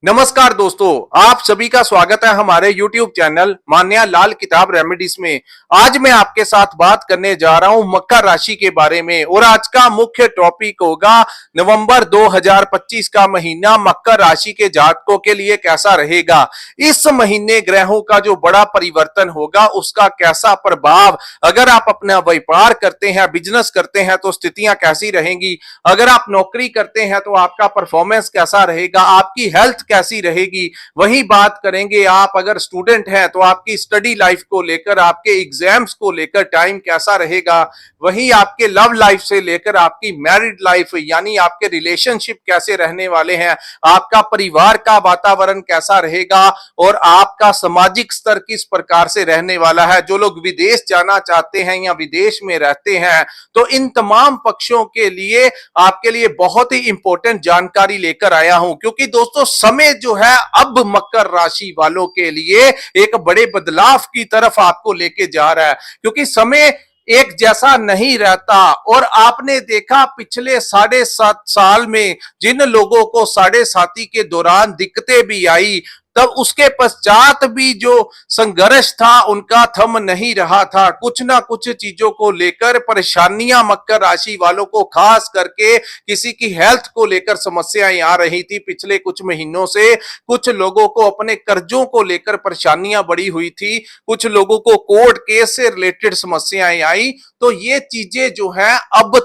नमस्कार दोस्तों, आप सभी का स्वागत है हमारे YouTube चैनल मान्या लाल किताब रेमेडीज में। आज मैं आपके साथ बात करने जा रहा हूं मकर राशि के बारे में और आज का मुख्य टॉपिक होगा नवंबर 2025 का महीना मकर राशि के जातकों के लिए कैसा रहेगा। इस महीने ग्रहों का जो बड़ा परिवर्तन होगा उसका कैसा प्रभाव, अगर आप अपना व्यापार करते हैं, बिजनेस करते हैं तो स्थितियां कैसी रहेंगी, अगर आप नौकरी करते हैं तो आपका परफॉर्मेंस कैसा रहेगा, आपकी हेल्थ कैसी रहेगी। वही बात करेंगे आप अगर स्टूडेंट हैं तो आपकी स्टडी लाइफ को लेकर, आपके एग्जाम्स को लेकर टाइम कैसा रहेगा। वही आपके लव लाइफ से लेकर आपकी मैरिड लाइफ यानी आपके रिलेशनशिप कैसे रहने वाले हैं, आपका परिवार का वातावरण कैसा रहेगा और आपका सामाजिक स्तर किस प्रकार से रहने वाला है। जो लोग विदेश जाना चाहते हैं या विदेश में रहते हैं तो इन तमाम पक्षों के लिए आपके लिए बहुत ही इंपॉर्टेंट जानकारी लेकर आया हूं, क्योंकि दोस्तों समय जो है अब मकर राशि वालों के लिए एक बड़े बदलाव की तरफ आपको लेके जा रहा है। क्योंकि समय एक जैसा नहीं रहता और आपने देखा पिछले 7.5 साल में जिन लोगों को 7.5 के दौरान दिक्कतें भी आई, तब उसके पश्चात भी जो संघर्ष था उनका थम नहीं रहा था। कुछ ना कुछ चीजों को लेकर परेशानियां मकर राशि वालों को, खास करके किसी की हेल्थ को लेकर समस्याएं आ रही थी पिछले कुछ महीनों से। कुछ लोगों को अपने कर्जों को लेकर परेशानियां बढ़ी हुई थी, कुछ लोगों को कोर्ट केस से रिलेटेड समस्याएं आई। तो ये चीजें जो है अब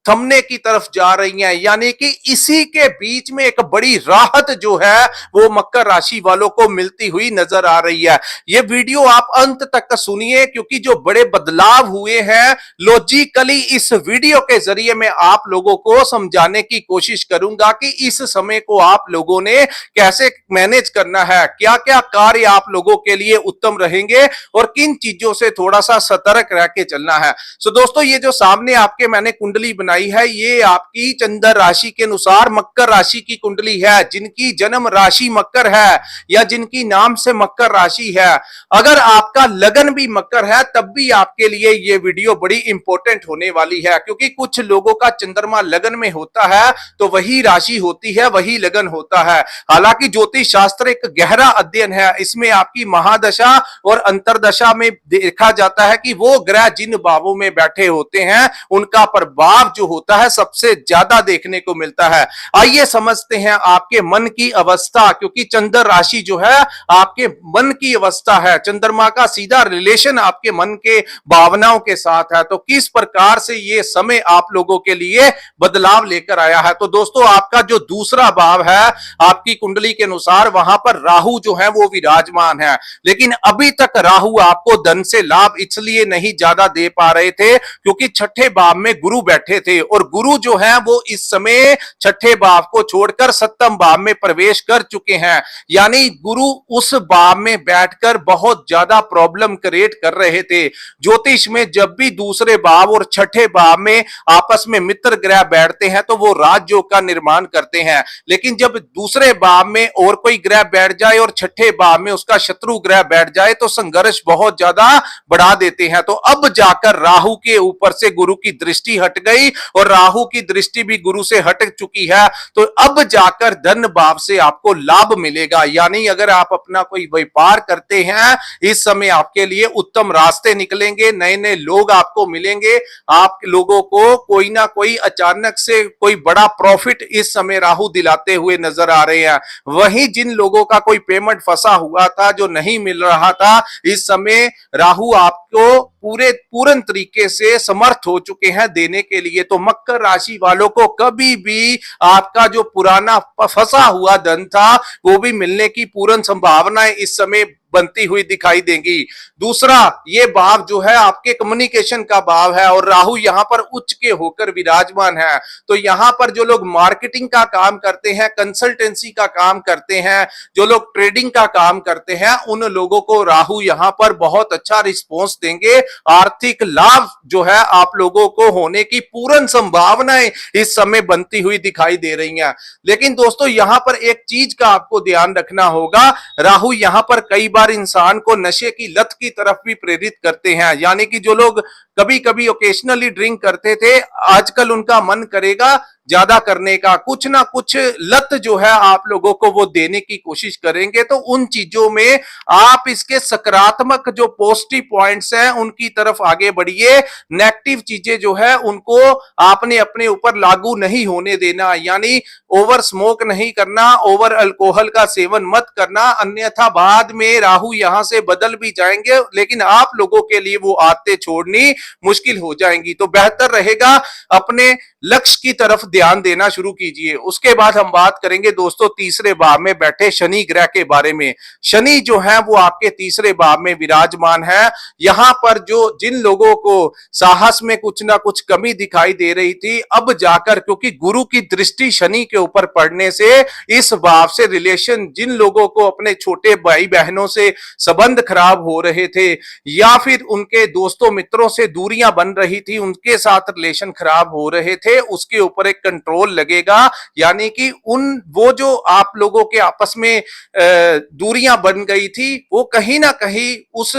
थमने की तरफ जा रही हैं, यानी कि इसी के बीच में एक बड़ी राहत जो है वो मकर राशि वालों को मिलती हुई नजर आ रही है। ये वीडियो आप अंत तक सुनिए, क्योंकि जो बड़े बदलाव हुए हैं लॉजिकली इस वीडियो के जरिए मैं आप लोगों को समझाने की कोशिश करूंगा कि इस समय को आप लोगों ने कैसे मैनेज करना है, क्या क्या कार्य आप लोगों के लिए उत्तम रहेंगे और किन चीजों से थोड़ा सा सतर्क रह के चलना है। सो दोस्तों, ये जो सामने आपके मैंने कुंडली बनाई है, ये आपकी चंद्र राशि के अनुसार मकर राशि की कुंडली है। जिनकी जन्म राशि मकर है या जिनकी नाम से मकर राशि है, अगर आपका लगन भी मकर है तब भी आपके लिए ये वीडियो बड़ी इंपॉर्टेंट होने वाली है। क्योंकि कुछ लोगों का चंद्रमा लगन में होता है तो वही राशि होती है, वही लगन होता है। हालांकि ज्योतिष शास्त्र एक गहरा अध्ययन है, इसमें आपकी महादशा और अंतरदशा में देखा जाता है कि वो ग्रह जिन भावों में बैठे होते हैं उनका प्रभाव जो होता है सबसे ज्यादा देखने को मिलता है। आइए समझते हैं आपके मन की अवस्था, क्योंकि चंद्र राशि जो है आपके मन की अवस्था है। चंद्रमा का सीधा रिलेशन आपके मन के भावनाओं के साथ है। तो किस प्रकार से ये समय आप लोगों के लिए बदलाव लेकर आया है। तो दोस्तों, आपका जो दूसरा भाव है आपकी कुंडली के अनुसार, वहां पर राहु जो है वो विराजमान है। लेकिन अभी तक राहु आपको धन से लाभ इसलिए नहीं ज्यादा दे पा रहे थे क्योंकि छठे भाव में गुरु बैठे थे, और गुरु जो है वो इस समय छठे भाव को छोड़कर सप्तम भाव में प्रवेश कर चुके हैं। यानी गुरु उस भाव में बैठकर बहुत ज्यादा प्रॉब्लम क्रिएट कर रहे थे। ज्योतिष में जब भी दूसरे भाव और छठे भाव में आपस में मित्र ग्रह बैठते हैं तो वो राजयोग का निर्माण करते हैं। लेकिन जब दूसरे भाव में और कोई ग्रह बैठ जाए और छठे भाव में उसका शत्रु ग्रह बैठ जाए तो संघर्ष बहुत ज्यादा बढ़ा देते हैं। तो अब जाकर राहु के ऊपर से गुरु की दृष्टि हट गई और राहु की दृष्टि भी गुरु से हट चुकी है। तो अब जाकर धन भाव से आपको लाभ मिलेगा। यानी अगर आप अपना कोई व्यापार करते हैं, इस समय आपके लिए उत्तम रास्ते निकलेंगे, नए नए लोग आपको मिलेंगे। आप लोगों को कोई ना कोई अचानक से कोई बड़ा प्रॉफिट इस समय राहु दिलाते हुए नजर आ रहे हैं। वहीं जिन लोगों का कोई पेमेंट फंसा हुआ था, जो नहीं मिल रहा था, इस समय राहु आपको पूर्ण तरीके से समर्थ हो चुके हैं देने के लिए। तो मकर राशि वालों को कभी भी आपका जो पुराना फंसा हुआ धन था वो भी मिलने की पूर्ण संभावनाएं इस समय बनती हुई दिखाई देंगी। दूसरा, ये भाव जो है आपके कम्युनिकेशन का भाव है और राहु यहां पर उच्च के होकर विराजमान है। तो यहां पर जो लोग मार्केटिंग का काम करते हैं, कंसल्टेंसी का काम करते हैं, जो लोग ट्रेडिंग का काम करते हैं, उन लोगों को राहु यहां पर बहुत अच्छा रिस्पॉन्स देंगे। आर्थिक लाभ जो है आप लोगों को होने की पूर्ण संभावनाएं इस समय बनती हुई दिखाई दे रही हैं। लेकिन दोस्तों, यहां पर एक चीज का आपको ध्यान रखना होगा, राहु यहां पर कई बार इंसान को नशे की लत की तरफ भी प्रेरित करते हैं। यानी कि जो लोग कभी कभी ओकेशनली ड्रिंक करते थे, आजकल उनका मन करेगा ज्यादा करने का, कुछ ना कुछ लत जो है आप लोगों को वो देने की कोशिश करेंगे। तो उन चीजों में आप इसके सकारात्मक जो पॉजिटिव पॉइंट्स हैं उनकी तरफ आगे बढ़िए। नेगेटिव चीजें जो है उनको आपने अपने ऊपर लागू नहीं होने देना, यानी ओवर स्मोक नहीं करना, ओवर अल्कोहल का सेवन मत करना, अन्यथा बाद में राहु यहां से बदल भी जाएंगे लेकिन आप लोगों के लिए वो आदतें छोड़नी मुश्किल हो जाएंगी। तो बेहतर रहेगा अपने लक्ष्य की तरफ ध्यान देना शुरू कीजिए। उसके बाद हम बात करेंगे दोस्तों तीसरे भाव में बैठे शनि ग्रह के बारे में। शनि जो है वो आपके तीसरे भाव में विराजमान है। यहां पर जो जिन लोगों को साहस में कुछ ना कुछ कमी दिखाई दे रही थी, अब जाकर क्योंकि गुरु की दृष्टि शनि के ऊपर पड़ने से इस भाव से रिलेशन, जिन लोगों को अपने छोटे भाई बहनों से संबंध खराब हो रहे थे या फिर उनके दोस्तों मित्रों से दूरियां बन रही थी, उनके साथ रिलेशन खराब हो रहे थे, उसके ऊपर एक कंट्रोल लगेगा। यानी कि वो जो आप लोगों के आपस में दूरियां बन गई थी, वो कहीं ना कहीं उस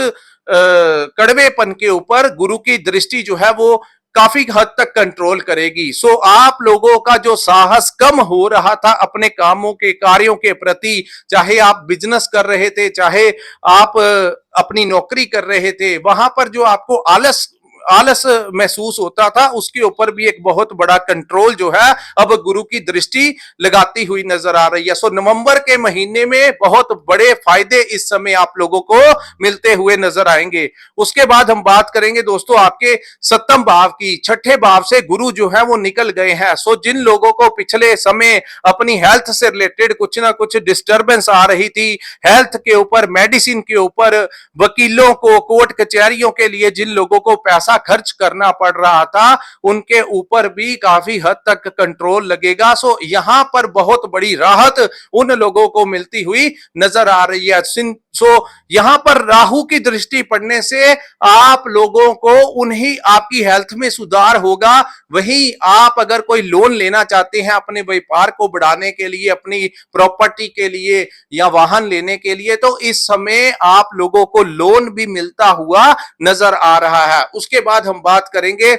कड़वेपन के ऊपर गुरु की दृष्टि जो है वो काफी हद तक कंट्रोल करेगी। सो आप लोगों का जो साहस कम हो रहा था अपने कामों के कार्यों के प्रति, चाहे आप बिजनेस कर रहे थे, चाहे आप अपनी नौकरी कर रहे थे, वहां पर जो आपको आलस आलस महसूस होता था, उसके ऊपर भी एक बहुत बड़ा कंट्रोल जो है अब गुरु की दृष्टि लगाती हुई नजर आ रही है। सो नवंबर के महीने में बहुत बड़े फायदे इस समय आप लोगों को मिलते हुए नजर आएंगे। उसके बाद हम बात करेंगे दोस्तों आपके सप्तम भाव की। छठे भाव से गुरु जो है वो निकल गए हैं। सो जिन लोगों को पिछले समय अपनी हेल्थ से रिलेटेड कुछ ना कुछ डिस्टर्बेंस आ रही थी, हेल्थ के ऊपर, मेडिसिन के ऊपर, वकीलों को, कोर्ट कचहरियों के लिए जिन लोगों को पैसा खर्च करना पड़ रहा था, उनके ऊपर भी काफी हद तक कंट्रोल लगेगा। सो यहां पर बहुत बड़ी राहत उन लोगों को मिलती हुई नजर आ रही है। सो यहां पर राहु की दृष्टि पड़ने से आप लोगों को उन्हीं आपकी हेल्थ में सुधार होगा। वहीं आप अगर कोई लोन लेना चाहते हैं अपने व्यापार को बढ़ाने के लिए, अपनी प्रॉपर्टी के लिए या वाहन लेने के लिए, तो इस समय आप लोगों को लोन भी मिलता हुआ नजर आ रहा है। उसके बाद हम बात करेंगे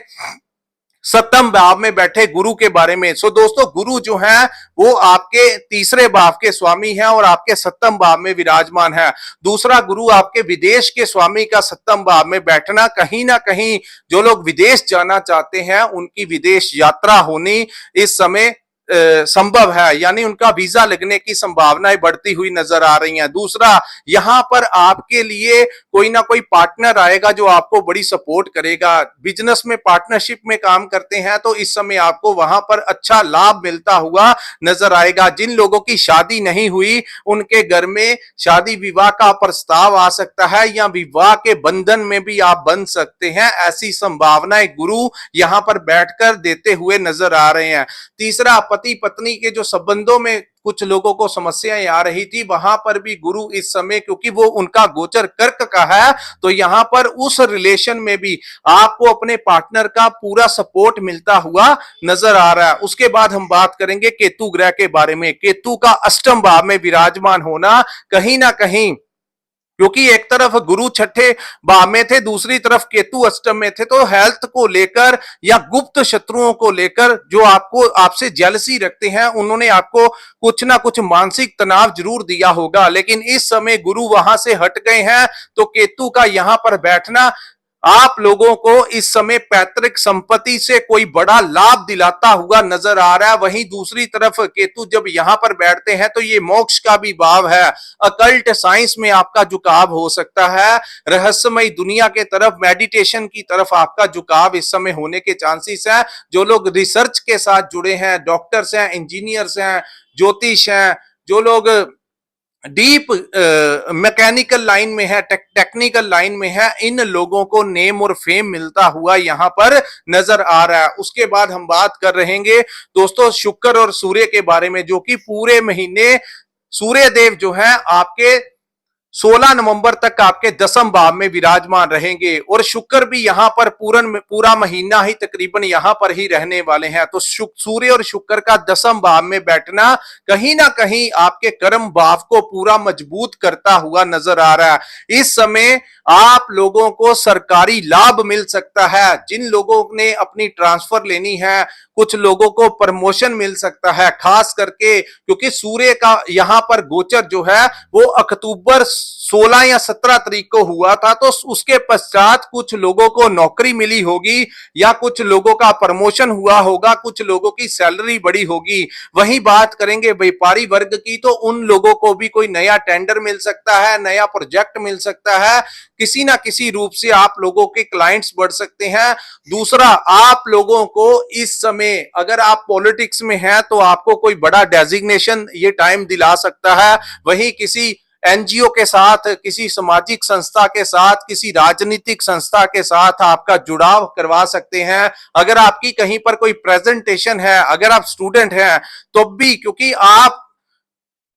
सप्तम भाव में बैठे गुरु के बारे में। सो दोस्तों गुरु जो है वो आपके तीसरे भाव के स्वामी हैं और आपके सप्तम भाव में विराजमान है। दूसरा गुरु आपके विदेश के स्वामी का सप्तम भाव में बैठना, कहीं ना कहीं जो लोग विदेश जाना चाहते हैं उनकी विदेश यात्रा होनी इस समय संभव है, यानी उनका वीजा लगने की संभावनाएं बढ़ती हुई नजर आ रही हैं। दूसरा, यहां पर आपके लिए कोई ना कोई पार्टनर आएगा जो आपको बड़ी सपोर्ट करेगा। बिजनेस में पार्टनरशिप में काम करते हैं तो इस समय आपको वहां पर अच्छा लाभ मिलता हुआ नजर आएगा। जिन लोगों की शादी नहीं हुई उनके घर में शादी विवाह का प्रस्ताव आ सकता है या विवाह के बंधन में भी आप बन सकते हैं, ऐसी संभावनाएं गुरु यहां पर बैठकर देते हुए नजर आ रहे हैं। तीसरा, पति पत्नी के जो संबंधों में कुछ लोगों को समस्याएं आ रही थी, वहां पर भी गुरु इस समय, क्योंकि वो उनका गोचर कर्क का है, तो यहां पर उस रिलेशन में भी आपको अपने पार्टनर का पूरा सपोर्ट मिलता हुआ नजर आ रहा है। उसके बाद हम बात करेंगे केतु ग्रह के बारे में। केतु का अष्टम भाव में विराजमान होना, कहीं ना कहीं क्योंकि एक तरफ गुरु छठे भाव में थे, दूसरी तरफ केतु अष्टम में थे, तो हेल्थ को लेकर या गुप्त शत्रुओं को लेकर जो आपको आपसे जेलसी रखते हैं, उन्होंने आपको कुछ ना कुछ मानसिक तनाव जरूर दिया होगा। लेकिन इस समय गुरु वहां से हट गए हैं, तो केतु का यहां पर बैठना आप लोगों को इस समय पैतृक संपत्ति से कोई बड़ा लाभ दिलाता हुआ नजर आ रहा है। वहीं दूसरी तरफ केतु जब यहां पर बैठते हैं तो ये मोक्ष का भी भाव है। अकल्ट साइंस में आपका झुकाव हो सकता है, रहस्यमय दुनिया के तरफ, मेडिटेशन की तरफ आपका झुकाव इस समय होने के चांसेस है। जो लोग रिसर्च के साथ जुड़े हैं, डॉक्टर्स हैं, इंजीनियर्स हैं, ज्योतिष हैं, जो लोग डीप मैकेनिकल लाइन में है, टेक्निकल लाइन में है, इन लोगों को नेम और फेम मिलता हुआ यहां पर नजर आ रहा है। उसके बाद हम बात कर रहेंगे दोस्तों शुक्र और सूर्य के बारे में, जो कि पूरे महीने सूर्य देव जो है आपके 16 नवंबर तक आपके दसम भाव में विराजमान रहेंगे और शुक्र भी यहां पर पूरा महीना ही तकरीबन यहां पर ही रहने वाले हैं। तो सूर्य और शुक्र का दसम भाव में बैठना कहीं ना कहीं आपके कर्म भाव को पूरा मजबूत करता हुआ नजर आ रहा है। इस समय आप लोगों को सरकारी लाभ मिल सकता है। जिन लोगों ने अपनी ट्रांसफर लेनी है, कुछ लोगों को प्रमोशन मिल सकता है, खास करके क्योंकि सूर्य का यहां पर गोचर जो है वो अक्टूबर 16 या 17 तारीख को हुआ था, तो उसके पश्चात कुछ लोगों को नौकरी मिली होगी या कुछ लोगों का प्रमोशन हुआ होगा, कुछ लोगों की सैलरी बढ़ी होगी। वहीं बात करेंगे व्यापारी वर्ग की, तो उन लोगों को भी कोई नया टेंडर मिल सकता है, नया प्रोजेक्ट मिल सकता है, किसी ना किसी रूप से आप लोगों के क्लाइंट्स बढ़ सकते हैं। दूसरा, आप लोगों को इस समय अगर आप पॉलिटिक्स में हैं तो आपको कोई बड़ा डेजिग्नेशन ये टाइम दिला सकता है। वहीं किसी एनजीओ के साथ, किसी सामाजिक संस्था के साथ, किसी राजनीतिक संस्था के साथ आपका जुड़ाव करवा सकते हैं। अगर आपकी कहीं पर कोई प्रेजेंटेशन है, अगर आप स्टूडेंट हैं तो भी, क्योंकि आप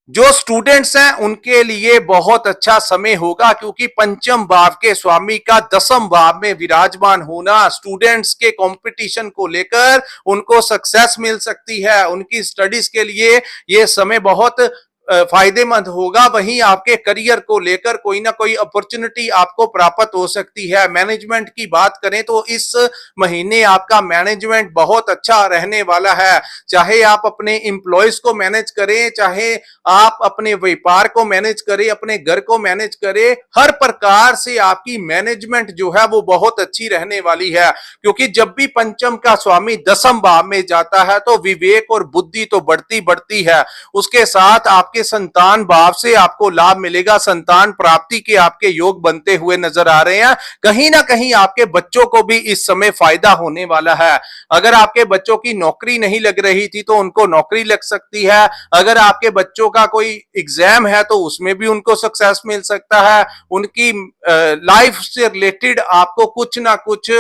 जो स्टूडेंट्स हैं उनके लिए बहुत अच्छा समय होगा, क्योंकि पंचम भाव के स्वामी का दसम भाव में विराजमान होना स्टूडेंट्स के कंपटीशन को लेकर उनको सक्सेस मिल सकती है। उनकी स्टडीज के लिए यह समय बहुत फायदेमंद होगा। वहीं आपके करियर को लेकर कोई ना कोई अपॉर्चुनिटी आपको प्राप्त हो सकती है। मैनेजमेंट की बात करें तो इस महीने आपका मैनेजमेंट बहुत अच्छा रहने वाला है। चाहे आप अपने एम्प्लॉयज को मैनेज करें, चाहे आप अपने व्यापार को मैनेज करें, अपने घर को मैनेज करें, हर प्रकार से आपकी मैनेजमेंट जो है वो बहुत अच्छी रहने वाली है। क्योंकि जब भी पंचम का स्वामी दसम भाव में जाता है तो विवेक और बुद्धि तो बढ़ती बढ़ती है, उसके साथ आपके संतान भाव से आपको लाभ मिलेगा। संतान प्राप्ति के आपके योग बनते हुए नजर आ रहे हैं। कहीं ना कहीं आपके बच्चों को भी इस समय फायदा होने वाला है। अगर आपके बच्चों की नौकरी नहीं लग रही थी तो उनको नौकरी लग सकती है। अगर आपके बच्चों का कोई एग्जाम है तो उसमें भी उनको सक्सेस मिल सकता है। उनकी लाइफ से रिलेटेड आपको कुछ ना कुछ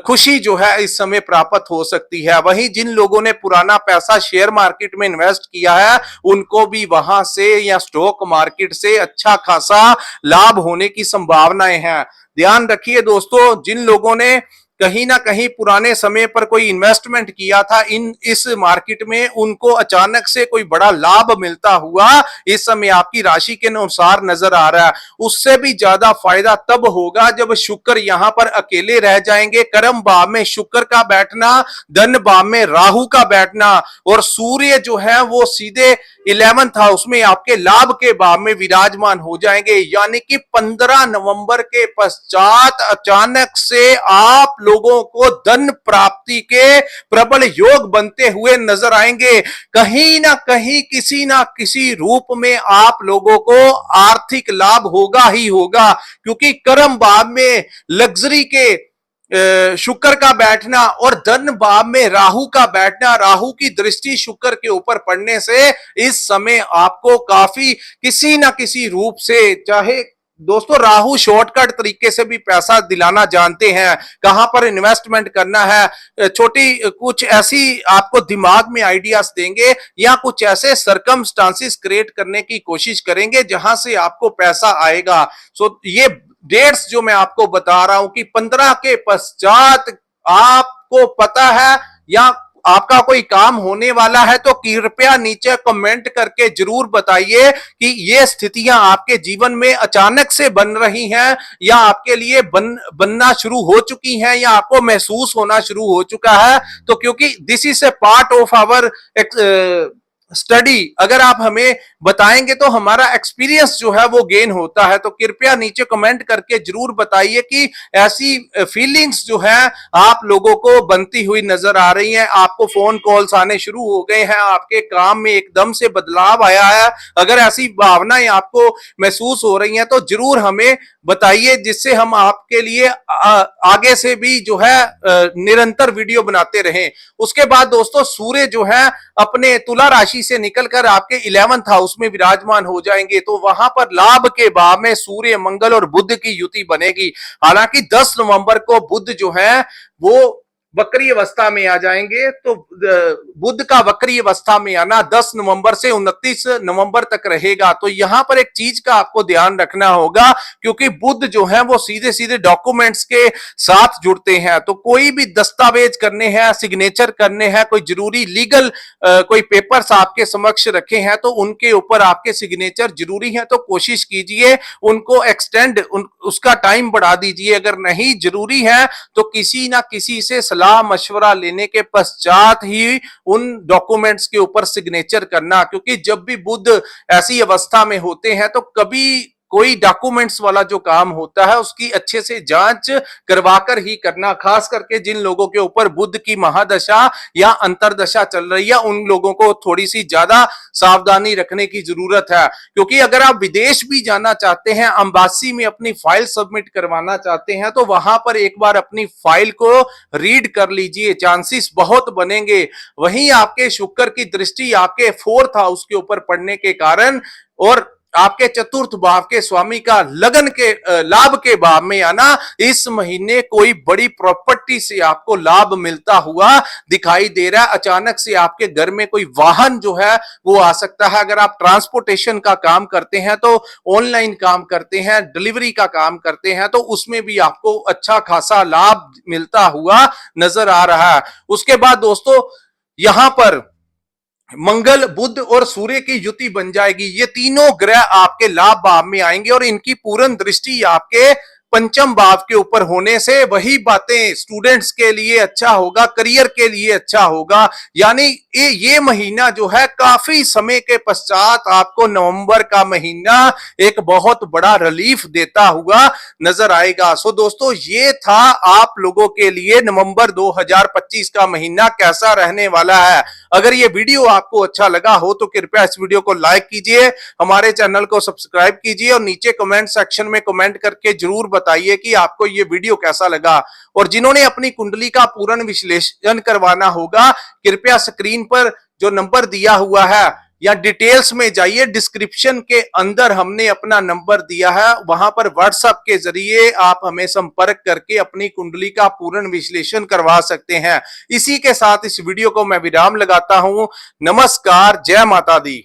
खुशी जो है इस समय प्राप्त हो सकती है। वहीं जिन लोगों ने पुराना पैसा शेयर मार्केट में इन्वेस्ट किया है उनको भी वहां से या स्टॉक मार्केट से अच्छा खासा लाभ होने की संभावनाएं हैं। ध्यान रखिए दोस्तों, जिन लोगों ने कहीं ना कहीं पुराने समय पर कोई इन्वेस्टमेंट किया था इस मार्केट में, उनको अचानक से कोई बड़ा लाभ मिलता हुआ इस समय आपकी राशि के अनुसार नजर आ रहा है। उससे भी ज्यादा फायदा तब होगा जब शुक्र यहां पर अकेले रह जाएंगे। कर्म भाव में शुक्र का बैठना, धन भाव में राहु का बैठना और सूर्य जो है वो सीधे 11th हाउस में आपके लाभ के भाव में विराजमान हो जाएंगे। यानी कि 15 नवंबर के पश्चात अचानक से आप लोगों को धन प्राप्ति के प्रबल योग बनते हुए नजर आएंगे। कहीं ना कहीं किसी ना किसी रूप में आप लोगों को आर्थिक लाभ होगा ही होगा, क्योंकि कर्म भाव में लग्जरी के शुक्र का बैठना और धन भाव में राहु का बैठना, राहु की दृष्टि शुक्र के ऊपर पड़ने से इस समय आपको काफी किसी ना किसी रूप से, चाहे दोस्तों राहु शॉर्टकट तरीके से भी पैसा दिलाना जानते हैं, कहां पर इन्वेस्टमेंट करना है, छोटी कुछ ऐसी आपको दिमाग में आइडियाज देंगे या कुछ ऐसे सरकमस्टांसिस क्रिएट करने की कोशिश करेंगे जहां से आपको पैसा आएगा। सो ये डेट्स जो मैं आपको बता रहा हूं कि 15 के पश्चात आपको पता है या आपका कोई काम होने वाला है तो कृपया नीचे कमेंट करके जरूर बताइए कि ये स्थितियां आपके जीवन में अचानक से बन रही हैं या आपके लिए बनना शुरू हो चुकी हैं या आपको महसूस होना शुरू हो चुका है। तो क्योंकि this is a part of our study, अगर आप हमें बताएंगे तो हमारा एक्सपीरियंस जो है वो गेन होता है। तो कृपया नीचे कमेंट करके जरूर बताइए कि ऐसी फीलिंग्स जो है आप लोगों को बनती हुई नजर आ रही हैं, आपको फोन कॉल्स आने शुरू हो गए हैं, आपके काम में एकदम से बदलाव आया है। अगर ऐसी भावनाएं आपको महसूस हो रही हैं तो जरूर हमें बताइए, जिससे हम आपके लिए आगे से भी जो है निरंतर वीडियो बनाते रहें। उसके बाद दोस्तों सूर्य जो है अपने तुला राशि से निकलकर आपके 11th हाउस में विराजमान हो जाएंगे, तो वहां पर लाभ के भाव में सूर्य, मंगल और बुध की युति बनेगी। हालांकि 10 नवंबर को बुध जो है वो वक्री अवस्था में आ जाएंगे। तो बुध का वक्री अवस्था में आना 10 नवंबर से 29 नवंबर तक रहेगा। तो यहां पर एक चीज का आपको ध्यान रखना होगा, क्योंकि बुध जो है वो सीधे सीधे डॉक्यूमेंट्स के साथ जुड़ते हैं। तो कोई भी दस्तावेज करने हैं, सिग्नेचर करने हैं, कोई जरूरी लीगल कोई पेपर्स आपके समक्ष रखे हैं, तो उनके ऊपर आपके सिग्नेचर जरूरी है। तो कोशिश कीजिए उनको एक्सटेंड उसका टाइम बढ़ा दीजिए। अगर नहीं जरूरी है तो किसी ना किसी से सलाह मशवरा लेने के पश्चात ही उन डॉक्यूमेंट्स के ऊपर सिग्नेचर करना, क्योंकि जब भी बुध ऐसी अवस्था में होते हैं तो कभी कोई डॉक्यूमेंट्स वाला जो काम होता है उसकी अच्छे से जांच करवाकर ही करना। खास करके जिन लोगों के ऊपर बुध की महादशा या अंतरदशा चल रही है, उन लोगों को थोड़ी सी ज्यादा सावधानी रखने की जरूरत है। क्योंकि अगर आप विदेश भी जाना चाहते हैं, एम्बेसी में अपनी फाइल सबमिट करवाना चाहते हैं, तो वहां पर एक बार अपनी फाइल को रीड कर लीजिए, चांसेस बहुत बनेंगे। वहीं आपके शुक्र की दृष्टि आपके 4th हाउस के ऊपर पड़ने के कारण और आपके 4th भाव के स्वामी का लगन के लाभ के भाव में आना, इस महीने कोई बड़ी प्रॉपर्टी से आपको लाभ मिलता हुआ दिखाई दे रहा है। अचानक से आपके घर में कोई वाहन जो है वो आ सकता है। अगर आप ट्रांसपोर्टेशन का काम करते हैं, तो ऑनलाइन काम करते हैं, डिलीवरी का काम करते हैं, तो उसमें भी आपको अच्छा खासा लाभ मिलता हुआ नजर आ रहा है। उसके बाद दोस्तों यहां पर मंगल, बुध और सूर्य की युति बन जाएगी। ये तीनों ग्रह आपके लाभ भाव में आएंगे और इनकी पूर्ण दृष्टि आपके पंचम भाव के ऊपर होने से वही बातें स्टूडेंट्स के लिए अच्छा होगा, करियर के लिए अच्छा होगा। यानी ये महीना जो है काफी समय के पश्चात आपको नवंबर का महीना एक बहुत बड़ा रिलीफ देता हुआ नजर आएगा। सो दोस्तों ये था आप लोगों के लिए नवंबर 2025 का महीना कैसा रहने वाला है। अगर ये वीडियो आपको अच्छा लगा हो तो कृपया इस वीडियो को लाइक कीजिए, हमारे चैनल को सब्सक्राइब कीजिए और नीचे कमेंट सेक्शन में कमेंट करके जरूर बताइए कि आपको ये वीडियो कैसा लगा। और जिन्होंने अपनी कुंडली का पूर्ण विश्लेषण करवाना होगा, कृपया स्क्रीन पर जो नंबर दिया हुआ है या डिटेल्स में जाइए, डिस्क्रिप्शन के अंदर हमने अपना नंबर दिया है, वहां पर व्हाट्सएप के जरिए आप हमें संपर्क करके अपनी कुंडली का पूर्ण विश्लेषण करवा सकते हैं। इसी के साथ इस वीडियो को मैं विराम लगाता हूं। नमस्कार, जय माता दी।